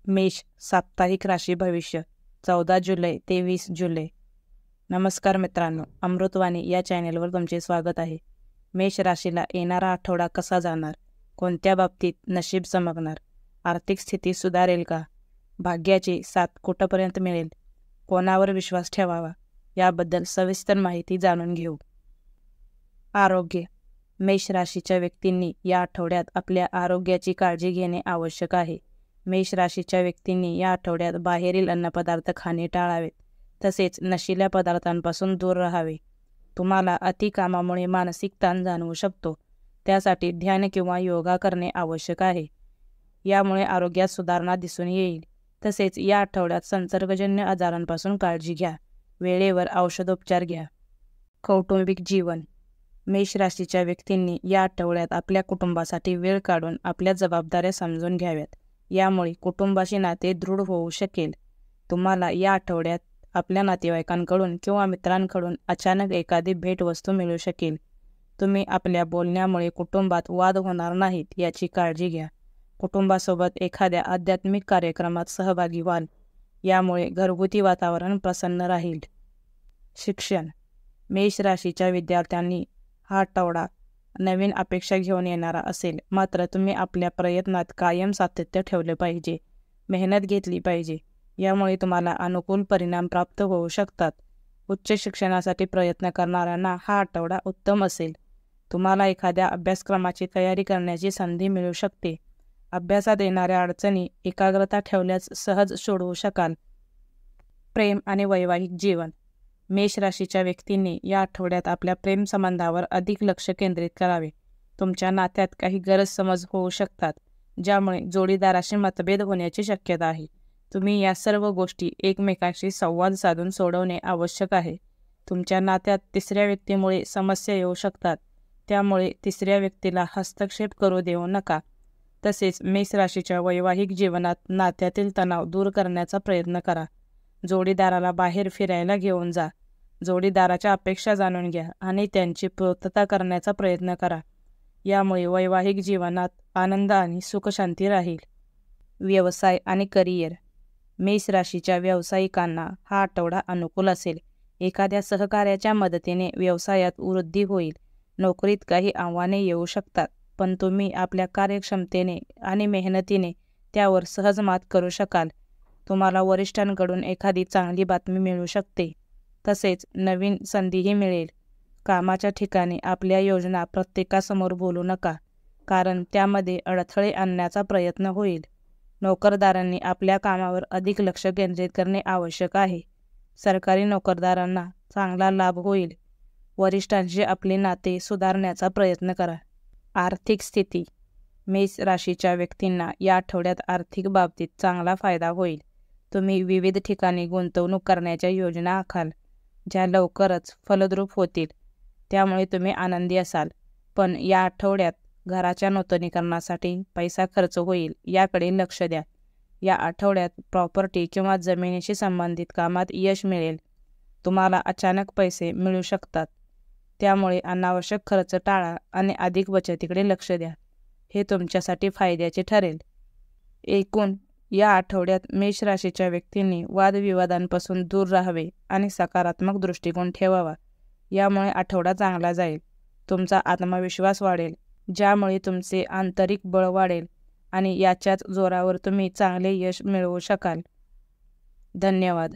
मेष साप्ताहिक राशी भविष्य 14 जुलै ते 20 जुलै. नमस्कार मित्रांनो, अमृतवाणी या चॅनेलवर तुमचे स्वागत आहे. मेष राशीला येणारा आठवडा कसा जाणार? कोणत्या बाबतीत नशीब चमकणार? आर्थिक स्थिती सुधारेल का? भाग्याची साथ कुठपर्यंत मिळेल? कोणावर विश्वास ठेवावा याबद्दल सविस्तर माहिती जाणून घेऊ. आरोग्य. मेष राशीच्या व्यक्तींनी या आठवड्यात आपल्या आरोग्याची काळजी घेणे आवश्यक आहे. मेष राशीच्या व्यक्तींनी या आठवड्यात बाहेरील अन्नपदार्थ खाणे टाळावेत, तसेच नशिल्या पदार्थांपासून दूर राहावे. तुम्हाला अतिकामामुळे मानसिक ताण जाणवू शकतो, त्यासाठी ध्यान किंवा योगा करणे आवश्यक आहे. यामुळे आरोग्यात सुधारणा दिसून येईल. तसेच या आठवड्यात संसर्गजन्य आजारांपासून काळजी घ्या. वेळेवर औषधोपचार घ्या. कौटुंबिक जीवन. मेष राशीच्या व्यक्तींनी या आठवड्यात आपल्या कुटुंबासाठी वेळ काढून आपल्या जबाबदाऱ्या समजून घ्याव्यात. यामुळे कुटुंबाशी नाते दृढ होऊ शकेल. तुम्हाला या आठवड्यात आपल्या नातेवाईकांकडून किंवा मित्रांकडून अचानक एखादी भेटवस्तू मिळू शकेल. तुम्ही आपल्या बोलण्यामुळे कुटुंबात वाद होणार नाहीत याची काळजी घ्या. कुटुंबासोबत एखाद्या आध्यात्मिक कार्यक्रमात सहभागी व्हाल. यामुळे घरगुती वातावरण प्रसन्न राहील. शिक्षण. मेष राशीच्या विद्यार्थ्यांनी हा आठवडा नवीन अपेक्षा घेऊन येणारा असेल, मात्र तुम्ही आपल्या प्रयत्नात कायम सातत्य ठेवले पाहिजे. मेहनत घेतली पाहिजे. यामुळे तुम्हाला अनुकूल परिणाम प्राप्त होऊ शकतात. उच्च शिक्षणासाठी प्रयत्न करणाऱ्यांना हा आठवडा उत्तम असेल. तुम्हाला एखाद्या अभ्यासक्रमाची तयारी करण्याची संधी मिळू शकते. अभ्यासात येणाऱ्या अडचणी एकाग्रता ठेवल्यास सहज सोडवू शकाल. प्रेम आणि वैवाहिक जीवन. मेष राशीच्या व्यक्तींनी या आठवड्यात आपल्या प्रेमसंबंधावर अधिक लक्ष केंद्रित करावे. तुमच्या नात्यात काही गैरसमज होऊ शकतात, ज्यामुळे जोडीदाराशी मतभेद होण्याची शक्यता आहे. तुम्ही या सर्व गोष्टी एकमेकांशी संवाद साधून सोडवणे आवश्यक आहे. तुमच्या नात्यात तिसऱ्या व्यक्तीमुळे समस्या येऊ शकतात, त्यामुळे तिसऱ्या व्यक्तीला हस्तक्षेप करू देऊ नका. तसेच मेष राशीच्या वैवाहिक जीवनात नात्यातील तणाव दूर करण्याचा प्रयत्न करा. जोडीदाराला बाहेर फिरायला घेऊन जा. जोडीदाराच्या अपेक्षा जाणून घ्या आणि त्यांची पूर्तता करण्याचा प्रयत्न करा. यामुळे वैवाहिक जीवनात आनंद आणि सुखशांती राहील. व्यवसाय आणि करिअर. मेष राशीच्या व्यावसायिकांना हा आठवडा अनुकूल असेल. एखाद्या सहकार्याच्या मदतीने व्यवसायात वृद्धी होईल. नोकरीत काही आव्हाने येऊ शकतात, पण तुम्ही आपल्या कार्यक्षमतेने आणि मेहनतीने त्यावर सहज मात करू शकाल. तुम्हाला वरिष्ठांकडून एखादी चांगली बातमी मिळू शकते. तसेच नवीन संधीही मिळेल. कामाच्या ठिकाणी आपल्या योजना प्रत्येकासमोर बोलू नका, कारण त्यामध्ये अडथळे आणण्याचा प्रयत्न होईल. नोकरदारांनी आपल्या कामावर अधिक लक्ष केंद्रित करणे आवश्यक आहे. सरकारी नोकरदारांना चांगला लाभ होईल. वरिष्ठांशी आपले नाते सुधारण्याचा प्रयत्न करा. आर्थिक स्थिती. मेष राशीच्या व्यक्तींना या आठवड्यात आर्थिक बाबतीत चांगला फायदा होईल. तुम्ही विविध ठिकाणी गुंतवणूक करण्याच्या योजना आखाल, ज्या लवकरच फलद्रूप होतील. त्यामुळे तुम्ही आनंदी असाल. पण या आठवड्यात घराच्या नूतनीकरणासाठी पैसा खर्च होईल, याकडे लक्ष द्या. या आठवड्यात प्रॉपर्टी किंवा जमिनीशी संबंधित कामात यश मिळेल. तुम्हाला अचानक पैसे मिळू शकतात, त्यामुळे अनावश्यक खर्च टाळा आणि अधिक बचतीकडे लक्ष द्या. हे तुमच्यासाठी फायद्याचे ठरेल. एकूण या आठवड्यात मेष राशीच्या व्यक्तींनी वादविवादांपासून दूर राहावे आणि सकारात्मक दृष्टिकोन ठेवावा. यामुळे आठवडा चांगला जाईल. तुमचा आत्मविश्वास वाढेल, ज्यामुळे तुमचे आंतरिक बळ वाढेल आणि याच्याच जोरावर तुम्ही चांगले यश मिळवू शकाल. धन्यवाद.